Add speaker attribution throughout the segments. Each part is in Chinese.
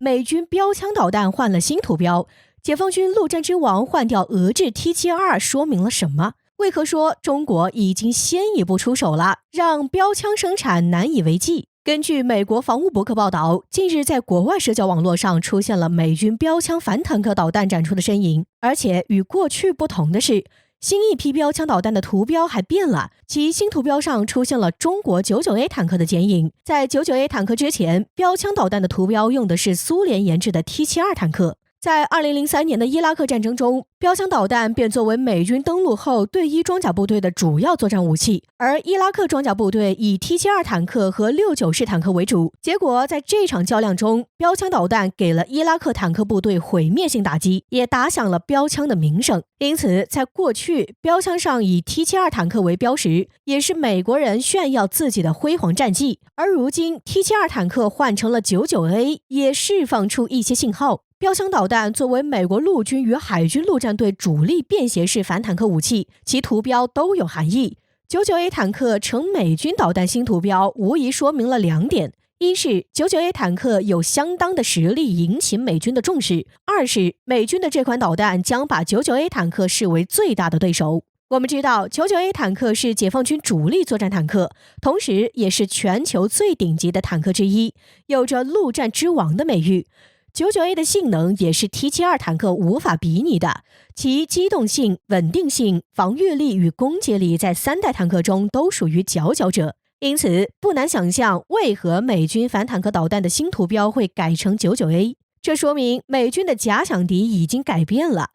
Speaker 1: 美军标枪导弹换了新图标，解放军陆战之王换掉俄制 T72， 说明了什么？为何说中国已经先一步出手了，让标枪生产难以为继？根据美国防务博客报道，近日在国外社交网络上出现了美军标枪反坦克导弹展出的身影，而且与过去不同的是，新一批标枪导弹的图标还变了，其新图标上出现了中国 99A 坦克的剪影。在 99A 坦克之前，标枪导弹的图标用的是苏联研制的 T72 坦克。在2003年的伊拉克战争中，标枪导弹便作为美军登陆后对伊装甲部队的主要作战武器，而伊拉克装甲部队以 T72 坦克和69式坦克为主。结果在这场较量中，标枪导弹给了伊拉克坦克部队毁灭性打击，也打响了标枪的名声。因此，在过去，标枪上以 T72 坦克为标识，也是美国人炫耀自己的辉煌战绩。而如今 T72 坦克换成了 99A， 也释放出一些信号。标枪导弹作为美国陆军与海军陆战队主力便携式反坦克武器，其图标都有含义。99A 坦克成美军导弹新图标，无疑说明了2点：一是 99A 坦克有相当的实力引起美军的重视；二是美军的这款导弹将把 99A 坦克视为最大的对手。我们知道 99A 坦克是解放军主力作战坦克，同时也是全球最顶级的坦克之一，有着陆战之王的美誉。99A 的性能也是 T72 坦克无法比拟的，其机动性、稳定性、防御力与攻击力在3代坦克中都属于佼佼者。因此，不难想象为何美军反坦克导弹的新图标会改成 99A， 这说明美军的假想敌已经改变了。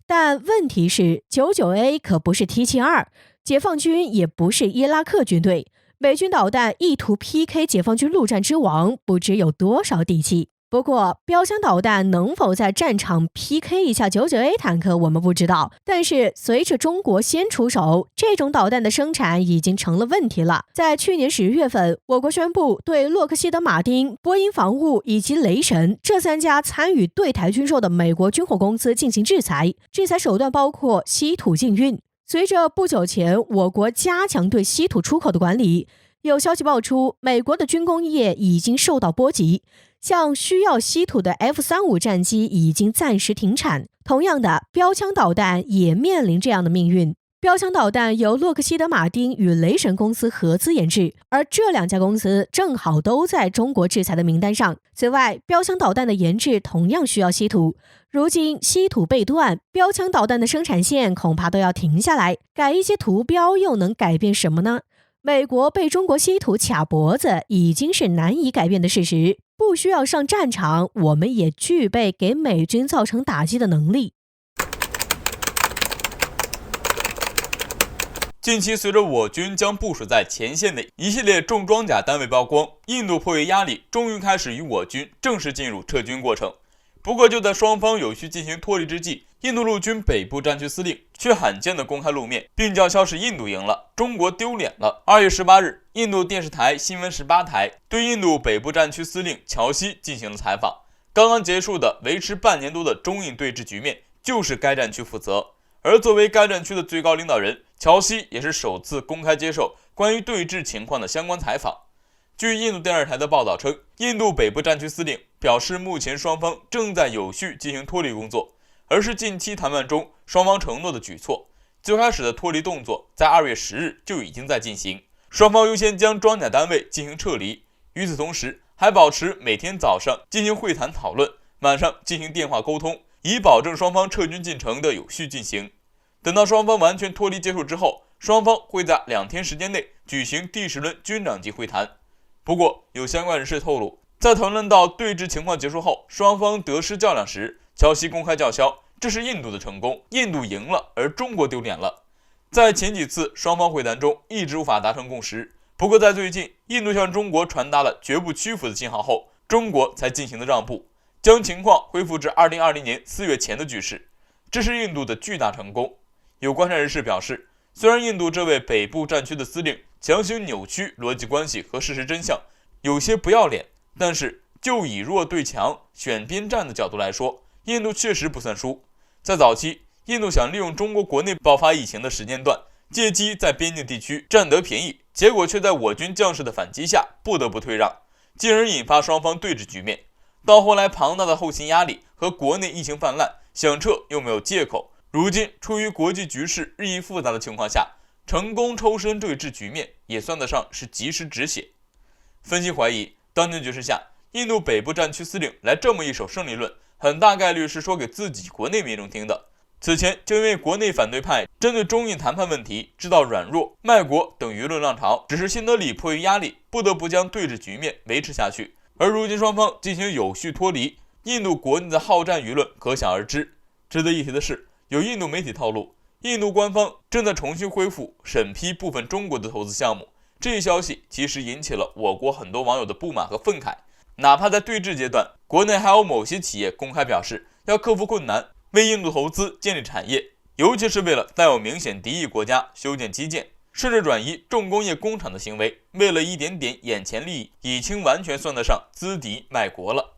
Speaker 1: 但问题是 99A 可不是 T72， 解放军也不是伊拉克军队，美军导弹意图 PK 解放军陆战之王，不知有多少底气。不过，标枪导弹能否在战场 PK 一下 99A 坦克，我们不知道。但是，随着中国先出手，这种导弹的生产已经成了问题了。在去年10月份，我国宣布对洛克希德马丁、波音防务以及雷神这3家参与对台军售的美国军火公司进行制裁，制裁手段包括稀土禁运。随着不久前我国加强对稀土出口的管理，有消息爆出，美国的军工业已经受到波及。像需要稀土的 F-35战机已经暂时停产，同样的，标枪导弹也面临这样的命运。标枪导弹由洛克希德马丁与雷神公司合资研制，而这2家公司正好都在中国制裁的名单上。此外，标枪导弹的研制同样需要稀土，如今稀土被断，标枪导弹的生产线恐怕都要停下来，改一些图标又能改变什么呢？美国被中国稀土卡脖子已经是难以改变的事实，不需要上战场，我们也具备给美军造成打击的能力。
Speaker 2: 近期随着我军将部署在前线的一系列重装甲单位曝光，印度迫于压力，终于开始与我军正式进入撤军过程。不过就在双方有序进行脱离之际，印度陆军北部战区司令却罕见地公开露面，并叫嚣是印度赢了，中国丢脸了。2月18日，印度电视台新闻18台对印度北部战区司令乔西进行了采访。刚刚结束的维持半年多的中印对峙局面，就是该战区负责。而作为该战区的最高领导人，乔西也是首次公开接受关于对峙情况的相关采访。据印度电视台的报道称，印度北部战区司令表示，目前双方正在有序进行脱离工作，而是近期谈判中双方承诺的举措。最开始的脱离动作在2月10日就已经在进行，双方优先将装甲单位进行撤离，与此同时还保持每天早上进行会谈讨论，晚上进行电话沟通，以保证双方撤军进程的有序进行。等到双方完全脱离结束之后，双方会在2天时间内举行第10轮军长级会谈。不过，有相关人士透露，在讨论到对峙情况结束后，双方得失较量时，乔西公开叫嚣，这是印度的成功，印度赢了，而中国丢脸了。在前几次双方会谈中一直无法达成共识，不过在最近，印度向中国传达了绝不屈服的信号后，中国才进行了让步，将情况恢复至2020年4月前的局势，这是印度的巨大成功。有观察人士表示，虽然印度这位北部战区的司令强行扭曲逻辑关系和事实真相，有些不要脸，但是就以弱对强、选边站的角度来说，印度确实不算输。在早期，印度想利用中国国内爆发疫情的时间段，借机在边境地区占得便宜，结果却在我军将士的反击下不得不退让，进而引发双方对峙局面。到后来庞大的后勤压力和国内疫情泛滥，想撤又没有借口。如今出于国际局势日益复杂的情况下，成功抽身对峙局面也算得上是及时止血。分析怀疑，当前局势下，印度北部战区司令来这么一手胜利论，很大概率是说给自己国内民众听的。此前就因为国内反对派针对中印谈判问题制造软弱卖国等舆论浪潮，只是新德里迫于压力不得不将对峙局面维持下去。而如今双方进行有序脱离，印度国内的好战舆论可想而知。值得一提的是，有印度媒体透露，印度官方正在重新恢复审批部分中国的投资项目。这一消息其实引起了我国很多网友的不满和愤慨。哪怕在对峙阶段，国内还有某些企业公开表示要克服困难，为印度投资建立产业，尤其是为了带有明显敌意国家修建基建，甚至转移重工业工厂的行为，为了一点点眼前利益，已经完全算得上资敌卖国了。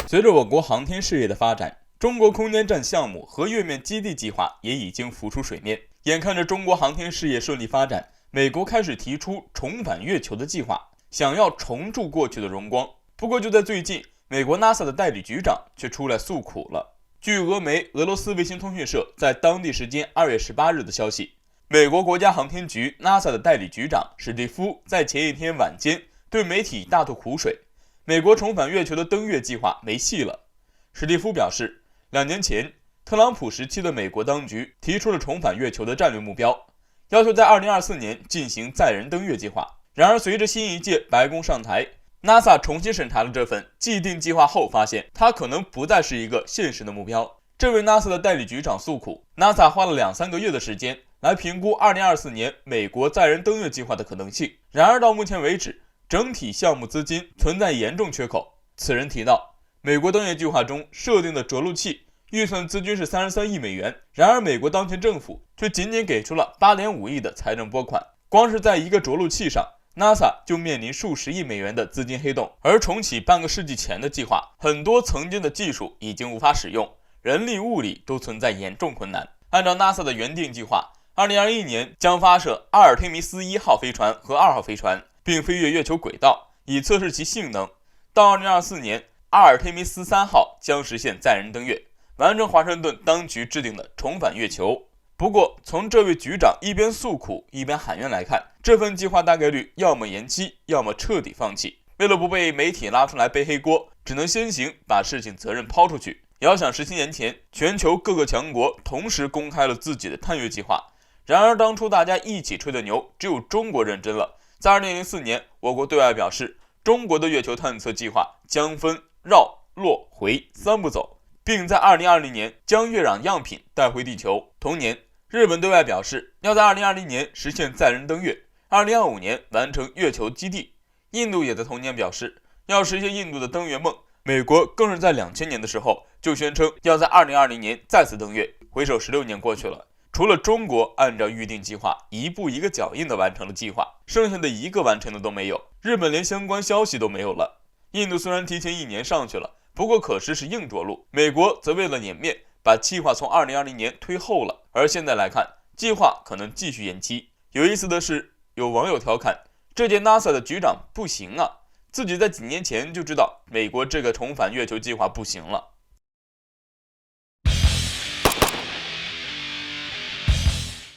Speaker 2: 随着我国航天事业的发展，中国空间站项目和月面基地计划也已经浮出水面。眼看着中国航天事业顺利发展，美国开始提出重返月球的计划，想要重铸过去的荣光。不过就在最近，美国 NASA 的代理局长却出来诉苦了。据俄媒俄罗斯卫星通讯社在当地时间2月18日的消息，美国国家航天局 NASA 的代理局长史蒂夫在前一天晚间对媒体大吐苦水，美国重返月球的登月计划没戏了。史蒂夫表示，2年前特朗普时期的美国当局提出了重返月球的战略目标，要求在2024年进行载人登月计划。然而随着新一届白宫上台， NASA 重新审查了这份既定计划后，发现它可能不再是一个现实的目标。这位 NASA 的代理局长诉苦， NASA 花了2-3个月的时间来评估2024年美国载人登月计划的可能性。然而到目前为止，整体项目资金存在严重缺口。此人提到，美国登月计划中设定的着陆器预算资金是33亿美元，然而美国当前政府却仅仅给出了8.5亿的财政拨款，光是在一个着陆器上，NASA 就面临数十亿美元的资金黑洞，而重启半个世纪前的计划，很多曾经的技术已经无法使用，人力物力都存在严重困难。按照 NASA 的原定计划，2021年将发射阿尔忒弥斯1号飞船和2号飞船，并飞越月球轨道，以测试其性能。到2024年，阿尔忒弥斯3号将实现载人登月，完成华盛顿当局制定的重返月球。不过，从这位局长一边诉苦一边喊冤来看，这份计划大概率要么延期，要么彻底放弃。为了不被媒体拉出来背黑锅，只能先行把事情责任抛出去。遥想17年前，全球各个强国同时公开了自己的探月计划，然而当初大家一起吹的牛，只有中国认真了。在2004年，我国对外表示，中国的月球探测计划将分绕、落、回3步走，并在2020年将月壤样品带回地球。同年，日本对外表示要在2020年实现载人登月，2025年完成月球基地。印度也在同年表示要实现印度的登月梦。美国更是在2000年的时候就宣称要在2020年再次登月。回首16年过去了，除了中国按照预定计划一步一个脚印的完成了计划，剩下的一个完成的都没有。日本连相关消息都没有了。印度虽然提前1年上去了，不过可是硬着陆。美国则为了脸面，把计划从2020年推后了。而现在来看，计划可能继续延期。有意思的是，有网友调侃，这届 NASA 的局长不行啊，自己在几年前就知道美国这个重返月球计划不行了。